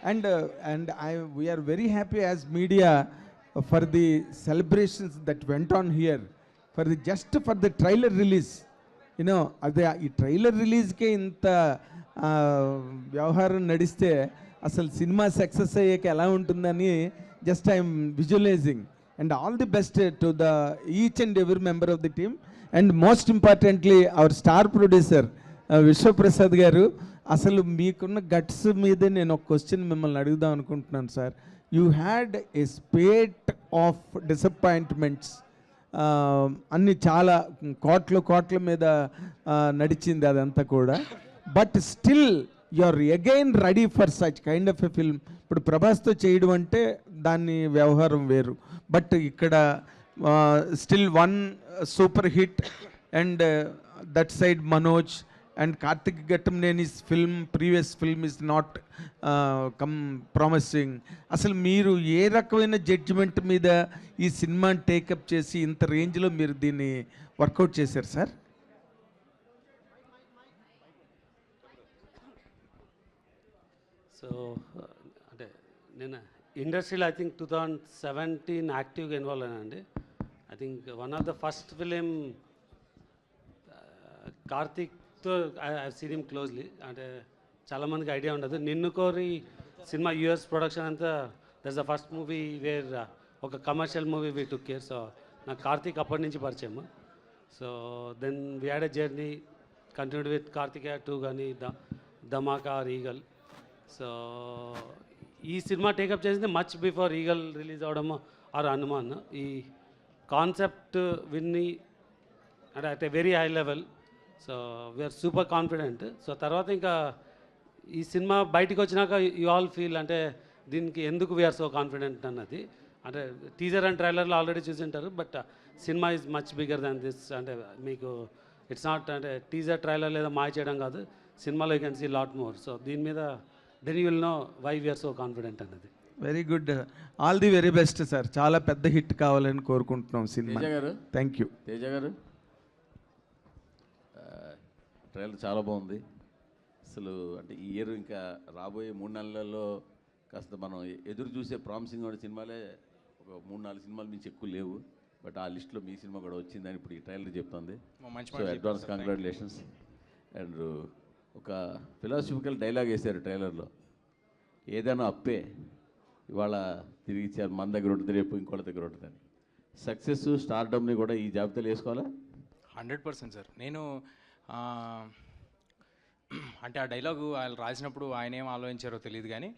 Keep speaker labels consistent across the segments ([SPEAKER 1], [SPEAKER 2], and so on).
[SPEAKER 1] And we are very happy as media for the celebrations that went on here for the just for the trailer release. అదే ఈ trailer రిలీజ్కే ఇంత వ్యవహారం నడిస్తే అసలు cinema success అయ్యాక ఎలా ఉంటుందని just I'm visualising. And all the best to the each and every member of the team. And most importantly our star producer Vishwaprasad garu. అసలు మీకున్న గట్స్ మీద నేను ఒక క్వశ్చన్ మిమ్మల్ని అడుగుదాం అనుకుంటున్నాను sir. You had a spate of disappointments. అన్ని చాలా కోట్ల మీద నడిచింది అదంతా కూడా. But still you are again ready for such kind of a film. ఇప్పుడు ప్రభాస్తో చేయడం అంటే దాని వ్యవహారం వేరు. బట్ ఇక్కడ still one super hit and that side Manoj and Karthik Gattamneni's previous film is not promising. అసలు మీరు ఏ రకమైన జడ్జిమెంట్ మీద ఈ సినిమాని టేకప్ చేసి ఇంత రేంజ్లో మీరు దీన్ని వర్కౌట్ చేశారు సార్?
[SPEAKER 2] సో అంటే నేను ఇండస్ట్రీలో ఐ థింక్ 2017 యాక్టివ్గా ఇన్వాల్వ్ అయినండి. I think one of the first film కార్తిక్తో ఐ సీన్ హిమ్ క్లోజ్లీ. అంటే చాలామందికి ఐడియా ఉండదు. నిన్ను కోరి సినిమా యూఎస్ ప్రొడక్షన్ అంతా that's the first movie where ఒక commercial movie we took care. So నాకు కార్తిక్ అప్పటి నుంచి పరిచయం. So then we had a journey continued with Karthikeya 2 కానీ ధమాకా ఆర్ ఈగల్. సో ఈ సినిమా టేకప్ చేసింది మచ్ బిఫోర్ ఈగల్ రిలీజ్ అవడము ఆర్ హనుమాన్. ఈ కాన్సెప్ట్ విన్ని అంటే at a very high level. So we are super confident. So తర్వాత ఇంకా ఈ సినిమా బయటికి వచ్చినాక యూ ఆల్ ఫీల్ అంటే దీనికి ఎందుకు వీఆర్ సో కాన్ఫిడెంట్ అన్నది. అంటే టీజర్ అండ్ ట్రైలర్లో ఆల్రెడీ చూసింటారు. బట్ సినిమా is much bigger than this. అంటే మీకు ఇట్స్ నాట్ అంటే టీజర్ ట్రైలర్ లేదా మాయ చేయడం కాదు. సినిమాలో you can see lot more. So దీని మీద then you will know why we're so confident అన్నది.
[SPEAKER 1] Very good. All the very best sir. చాలా పెద్ద హిట్ కావాలని కోరుకుంటున్నాం సినిమా. Thank you.
[SPEAKER 3] తేజ గారు, ట్రైలర్ చాలా బాగుంది. అసలు అంటే ఈ ఇయర్ ఇంకా రాబోయే 3 నెలల్లో కాస్త మనం ఎదురు చూసే ప్రామిసింగ్ ఉన్న సినిమాలే ఒక 3-4 సినిమాలు మించి ఎక్కువ లేవు. బట్ ఆ లిస్ట్లో మీ సినిమా కూడా వచ్చిందని ఇప్పుడు ఈ ట్రైలర్ చెప్తుంది. So advance congratulations. అండ్ ఒక ఫిలాసఫికల్ డైలాగ్ వేశారు ట్రైలర్లో, ఏదైనా అప్పే ఇవాళ తిరిగి ఇచ్చారు, మన దగ్గర ఉంటుంది రేపు ఇంకోళ్ళ దగ్గర ఉంటుందని. సక్సెస్ స్టార్డమ్ని కూడా ఈ జాబితాలో వేసుకోవాలా?
[SPEAKER 4] 100% సార్. నేను అంటే ఆ డైలాగు ఆయన రాసినప్పుడు ఆయన ఏం ఆలోచించారో తెలియదు, కానీ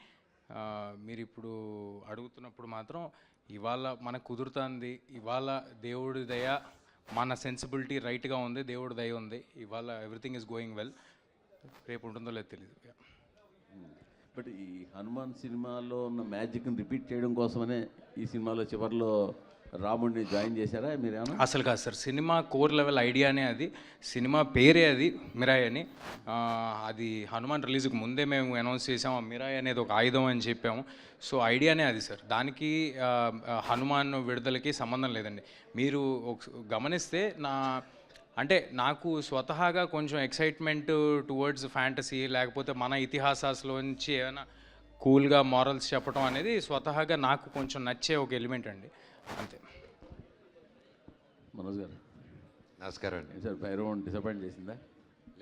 [SPEAKER 4] మీరు ఇప్పుడు అడుగుతున్నప్పుడు మాత్రం ఇవాళ మనకు కుదురుతుంది. ఇవాళ దేవుడి దయ, మన సెన్సిబిలిటీ రైట్గా ఉంది, దేవుడి దయ ఉంది. ఇవాళ ఎవ్రీథింగ్ ఈజ్ గోయింగ్ వెల్. రేపు ఉంటుందో లేదో తెలియదు.
[SPEAKER 3] బట్ ఈ హనుమాన్ సినిమాలో ఉన్న మ్యాజిక్ని రిపీట్ చేయడం కోసమనే ఈ సినిమాలో చివరిలో రాముడిని జాయిన్ చేశారా మీరేమన్నా?
[SPEAKER 4] అసలు కాదు సార్. సినిమా కోర్ లెవెల్ ఐడియానే అది. సినిమా పేరే అది మిరాయ్ అని. అది హనుమాన్ రిలీజ్కి ముందే మేము అనౌన్స్ చేసాము. ఆ మిరాయ్ అనేది ఒక ఆయుధం అని చెప్పాము. సో ఐడియానే అది సార్. దానికి హనుమాన్ విడుదలకి సంబంధం లేదండి. మీరు గమనిస్తే అంటే నాకు స్వతహాగా కొంచెం ఎక్సైట్మెంట్ టువర్డ్స్ ఫ్యాంటసీ, లేకపోతే మన ఇతిహాసాల్లోంచి ఏమైనా కూల్గా మారల్స్ చెప్పడం అనేది స్వతహాగా నాకు కొంచెం నచ్చే ఒక ఎలిమెంట్ అండి, అంతే.
[SPEAKER 3] మనోజ్ గారు
[SPEAKER 5] నమస్కారం అండి.
[SPEAKER 3] సార్ భైరవ్ డిసప్పాయింట్ చేసిందా?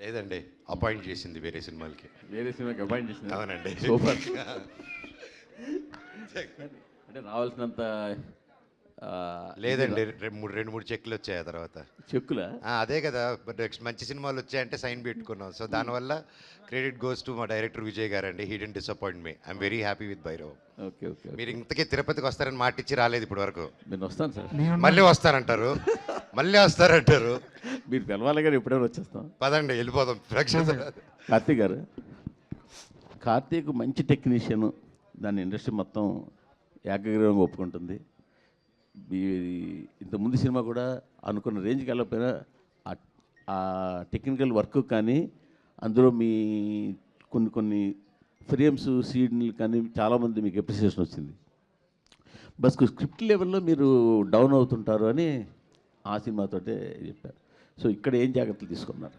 [SPEAKER 5] లేదండి, అపాయింట్ చేసింది వేరే సినిమాలకి.
[SPEAKER 3] వేరే సినిమాకి అపాయింట్ చేసింది?
[SPEAKER 5] అవునండి.
[SPEAKER 3] సూపర్. అంటే రావాల్సినంత
[SPEAKER 5] లేదండి, 2-3 చెక్లు వచ్చాయి. ఆ తర్వాత
[SPEAKER 3] చెక్కులా?
[SPEAKER 5] అదే కదా, నెక్స్ట్ మంచి సినిమాలు వచ్చాయంటే సైన్ పెట్టుకున్నాం. సో దానివల్ల క్రెడిట్ గోస్ టు మా డైరెక్టర్ విజయ్ గారు అండి. He didn't disappoint me. I'm very happy with Bhairav.
[SPEAKER 3] Okay okay.
[SPEAKER 5] మీరు ఇంతకీ తిరుపతికి వస్తారని మాట ఇచ్చి రాలేదు ఇప్పటి వరకు.
[SPEAKER 3] నేను వస్తాను సార్.
[SPEAKER 5] మళ్ళీ వస్తారంటారు, మళ్ళీ వస్తారంటారు.
[SPEAKER 3] మీరు తెలవాలి కానీ ఎప్పుడైనా వచ్చేస్తాం.
[SPEAKER 5] పదండి వెళ్ళిపోదాం.
[SPEAKER 3] కార్తీక్ గారు, కార్తీక్ మంచి టెక్నీషియన్. దాన్ని ఇండస్ట్రీ మొత్తం ఏకగ్రీవంగా ఒప్పుకుంటుంది. ఇంతకుముందు సినిమా కూడా అనుకున్న రేంజ్కి వెళ్ళకపోయినా ఆ టెక్నికల్ వర్క్ కానీ అందులో మీ కొన్ని ఫ్రేమ్స్ సీన్లు కానీ చాలామంది మీకు అప్రిసియేషన్ వచ్చింది. బస్ స్క్రిప్ట్ లెవెల్లో మీరు డౌన్ అవుతుంటారు అని ఆ సినిమాతోటే చెప్పారు. సో ఇక్కడ ఏం జాగ్రత్తలు తీసుకున్నారు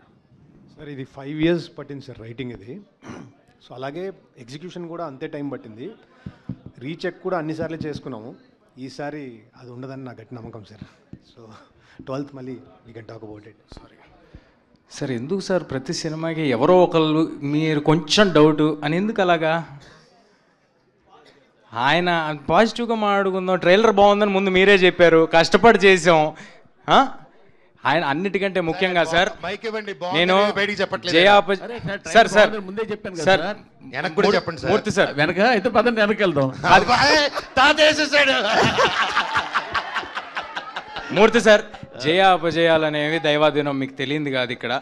[SPEAKER 6] సార్? ఇది 5 years పట్టింది సార్ రైటింగ్. ఇది సో అలాగే ఎగ్జిక్యూషన్ కూడా అంతే టైం పట్టింది. రీచెక్ కూడా అన్నిసార్లు చేసుకున్నాము. ఈసారి అది ఉండదని నా గట్టి నమ్మకం సార్. సో 12th మళ్ళీ we can talk about it. Sorry
[SPEAKER 4] sir, ఎందుకు సార్ ప్రతి సినిమాకి ఎవరో ఒకళ్ళు మీరు కొంచెం డౌట్ అని ఎందుకు అలాగా? ఆయన పాజిటివ్గా మాట్లాడుకుందాం, ట్రైలర్ బాగుందని ముందు మీరే చెప్పారు, కష్టపడి చేసాం. ఆయన అన్నిటికంటే ముఖ్యంగా సార్ నేను సార్ సార్
[SPEAKER 3] ముందే చెప్పాను
[SPEAKER 4] సార్
[SPEAKER 3] కదా
[SPEAKER 5] వెనక్కి కూడా చెప్పండి సార్.
[SPEAKER 4] మూర్తి సార్
[SPEAKER 3] వెనక అయితే పదండి వెనక్కి వెళ్దాం.
[SPEAKER 4] మూర్తి సార్, జయ అపజయాలు అనేవి దైవాధీనం, మీకు తెలియంది కాదు. ఇక్కడ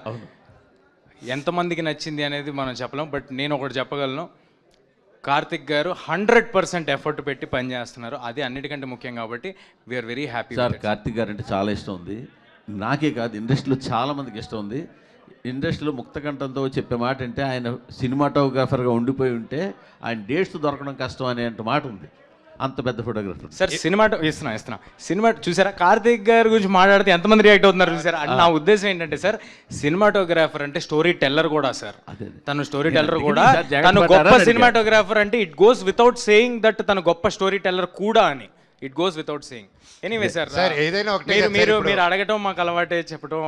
[SPEAKER 4] ఎంతమందికి నచ్చింది అనేది మనం చెప్పలేం. బట్ నేను ఒకటి చెప్పగలను, కార్తిక్ గారు 100% ఎఫర్ట్ పెట్టి పనిచేస్తున్నారు. అది అన్నిటికంటే ముఖ్యం. కాబట్టి we are very happy.
[SPEAKER 3] Sir Karthik garu అంటే చాలా ఇష్టం ఉంది. నాకే కాదు, ఇండస్ట్రీలో చాలా మందికి ఇష్టం ఉంది. ఇండస్ట్రీలో ముక్తకంఠంతో చెప్పే మాట అంటే ఆయన సినిమాటోగ్రాఫర్గా ఉండిపోయి ఉంటే ఆయన డేట్స్ దొరకడం కష్టం అనే మాట ఉంది. అంత పెద్ద ఫోటోగ్రాఫర్
[SPEAKER 4] సార్. ఇస్తున్నా సినిమా చూసారా? కార్తిక్ గారి గురించి మాట్లాడితే ఎంతమంది రియాక్ట్ అవుతున్నారు చూసారా? నా ఉద్దేశం ఏంటంటే సార్, సినిమాటోగ్రాఫర్ అంటే స్టోరీ టెల్లర్ కూడా సార్. తను స్టోరీ టెల్లర్ కూడా, తను గొప్ప సినిమాటోగ్రాఫర్ అంటే it goes without saying that తను గొప్ప స్టోరీ టెల్లర్ కూడా అని. It goes without saying. Anyway sir,
[SPEAKER 5] ఏదైనా
[SPEAKER 4] మీరు అడగటం మాకు అలవాటే, చెప్పడం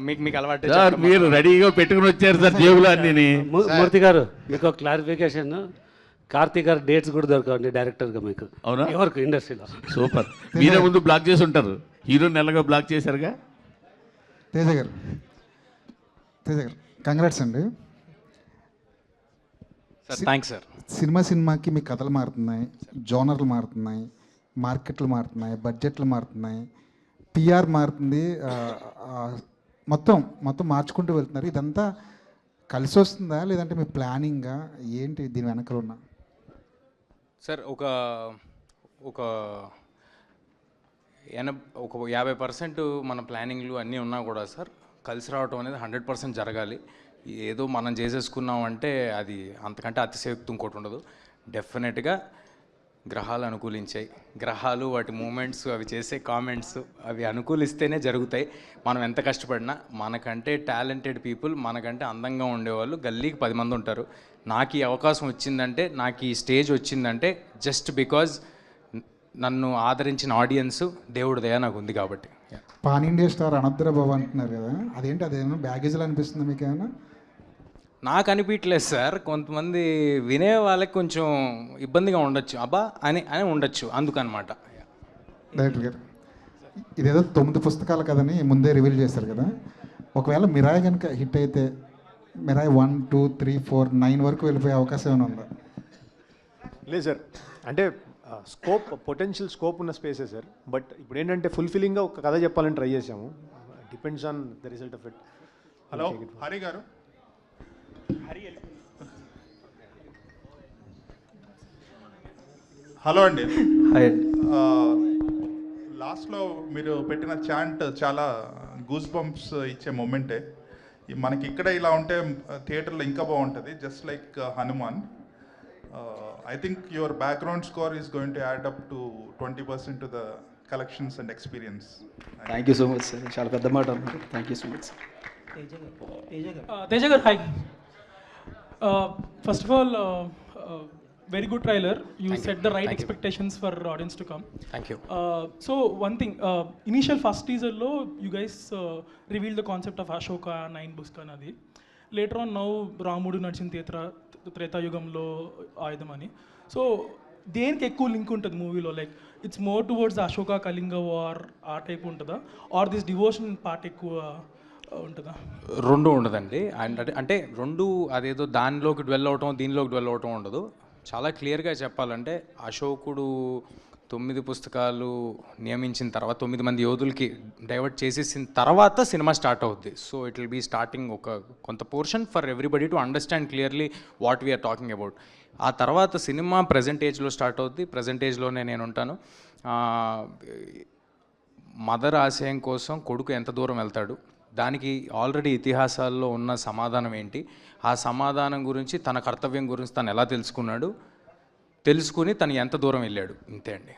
[SPEAKER 4] మీకు అలవాటే.
[SPEAKER 3] సార్ మీరు రెడీగా పెట్టుకుని వచ్చారు సార్ జేబులో అన్ని.
[SPEAKER 2] మూర్తి గారు, మీకు ఒక క్లారిఫికేషన్, కార్తీక్ గారు డేట్స్ కూడా దొరకవండి డైరెక్టర్గా మీకు.
[SPEAKER 3] అవునా?
[SPEAKER 2] ఎవరికి ఇండస్ట్రీలో.
[SPEAKER 3] సూపర్. మీరే ముందు బ్లాక్ చేసి ఉంటారు, హీరో నెలగా బ్లాక్ చేశారుగా.
[SPEAKER 7] తేజ గారు కంగ్రాట్స్ అండి.
[SPEAKER 4] Sir thanks sir.
[SPEAKER 7] సినిమాకి మీ కథలు మారుతున్నాయి, జోనర్లు మారుతున్నాయి, మార్కెట్లు మారుతున్నాయి, బడ్జెట్లు మారుతున్నాయి, పిఆర్ మారుతుంది, మొత్తం మార్చుకుంటూ వెళ్తున్నారు. ఇదంతా కలిసి వస్తుందా లేదంటే మీ ప్లానింగా ఏంటి దీని వెనకాల ఉన్న?
[SPEAKER 4] సార్ ఒక 50% మన ప్లానింగ్లు అన్నీ ఉన్నా కూడా సార్, కలిసి రావటం అనేది 100% జరగాలి. ఏదో మనం చేసేసుకున్నామంటే అది అంతకంటే అతిశయోక్తి ఇంకోటి ఉండదు. డెఫినెట్గా గ్రహాలు అనుకూలించాయి. గ్రహాలు వాటి మూమెంట్స్, అవి చేసే కామెంట్స్, అవి అనుకూలిస్తేనే జరుగుతాయి. మనం ఎంత కష్టపడినా, మనకంటే టాలెంటెడ్ పీపుల్, మనకంటే అందంగా ఉండేవాళ్ళు గల్లీకి 10 మంది ఉంటారు. నాకు ఈ అవకాశం వచ్చిందంటే, నాకు ఈ స్టేజ్ వచ్చిందంటే జస్ట్ బికాజ్ నన్ను ఆదరించిన ఆడియన్స్, దేవుడి దయ నాకు ఉంది కాబట్టి.
[SPEAKER 7] పాన్ ఇండియా స్టార్ అనద్ర బాబు అంటున్నారు కదా, అదేంటి? అదేమన్నా బ్యాగేజ్లో అనిపిస్తుందా మీకు ఏమైనా?
[SPEAKER 4] నాకు అనిపించలేదు సార్. కొంతమంది వినే వాళ్ళకి కొంచెం ఇబ్బందిగా ఉండొచ్చు, అబ్బా అని ఉండొచ్చు, అందుకనమాట.
[SPEAKER 7] డైరెక్టర్ గారు, ఇదేదో 9 పుస్తకాలు కదని ముందే రివీల్ చేశారు కదా, ఒకవేళ మిరాయ్ కనుక హిట్ అయితే మిరాయ్ 1, 2, 3, 4, 9 వరకు వెళ్ళిపోయే అవకాశం ఏమైనా ఉందా?
[SPEAKER 6] లేదు సార్, అంటే పొటెన్షియల్ స్కోప్ ఉన్న స్పేసే సార్. బట్ ఇప్పుడు ఏంటంటే ఫుల్ఫిల్లింగ్గా ఒక కథ చెప్పాలని ట్రై చేసాము. Depends on the result of it.
[SPEAKER 8] Hello Hari గారు. హలో అండి. లాస్ట్లో మీరు పెట్టిన చాంట్ చాలా గూస్ బంప్స్ ఇచ్చే మూమెంటే. మనకి ఇక్కడ ఇలా ఉంటే థియేటర్లో ఇంకా బాగుంటుంది. Just like Hanuman. I think your background score is going to add up to 20% to the collections and experience.
[SPEAKER 9] Thank you so much sir. చాలా పెద్ద మాట అన్నారు. Thank you so much sir.
[SPEAKER 10] Teja garu, hi. First of all, very good trailer. You set the right expectations for audience to come.
[SPEAKER 4] Thank you.
[SPEAKER 10] So one thing, initial first teaser lo you guys revealed the concept of Ashoka 9 books kanadi. Later on now Ramudu నడిచిన త్రేతాయుగంలో ఆయుధం అని. So దేనికి ఎక్కువ link ఉంటుంది మూవీలో? Like it's more towards Ashoka Kalinga war ఆ type ఉంటుందా, ఆర్ దిస్ డివోషన్ పార్ట్ ఎక్కువ ఉంటుందా?
[SPEAKER 4] రెండు ఉండదండి. అంటే రెండు అదేదో దానిలోకి డ్వెల్ అవటం, దీనిలోకి డ్వెల్ అవటం ఉండదు. చాలా క్లియర్గా చెప్పాలంటే, అశోకుడు 9 పుస్తకాలు నియమించిన తర్వాత 9 మంది యోధులకి డైవర్ట్ చేసేసిన తర్వాత సినిమా స్టార్ట్ అవుద్ది. So it will be starting ఒక కొంత portion for everybody to understand clearly what we are talking about. ఆ తర్వాత సినిమా ప్రజెంట్ ఏజ్లో స్టార్ట్ అవుద్ది. ప్రజెంట్ ఏజ్లోనే నేను ఉంటాను. మదర్ ఆశయం కోసం కొడుకు ఎంత దూరం వెళ్తాడు, దానికి ఆల్రెడీ ఇతిహాసాల్లో ఉన్న సమాధానం ఏంటి, ఆ సమాధానం గురించి, తన కర్తవ్యం గురించి తను ఎలా తెలుసుకున్నాడు, తెలుసుకుని తను ఎంత దూరం వెళ్ళాడు, ఇంతే అండి.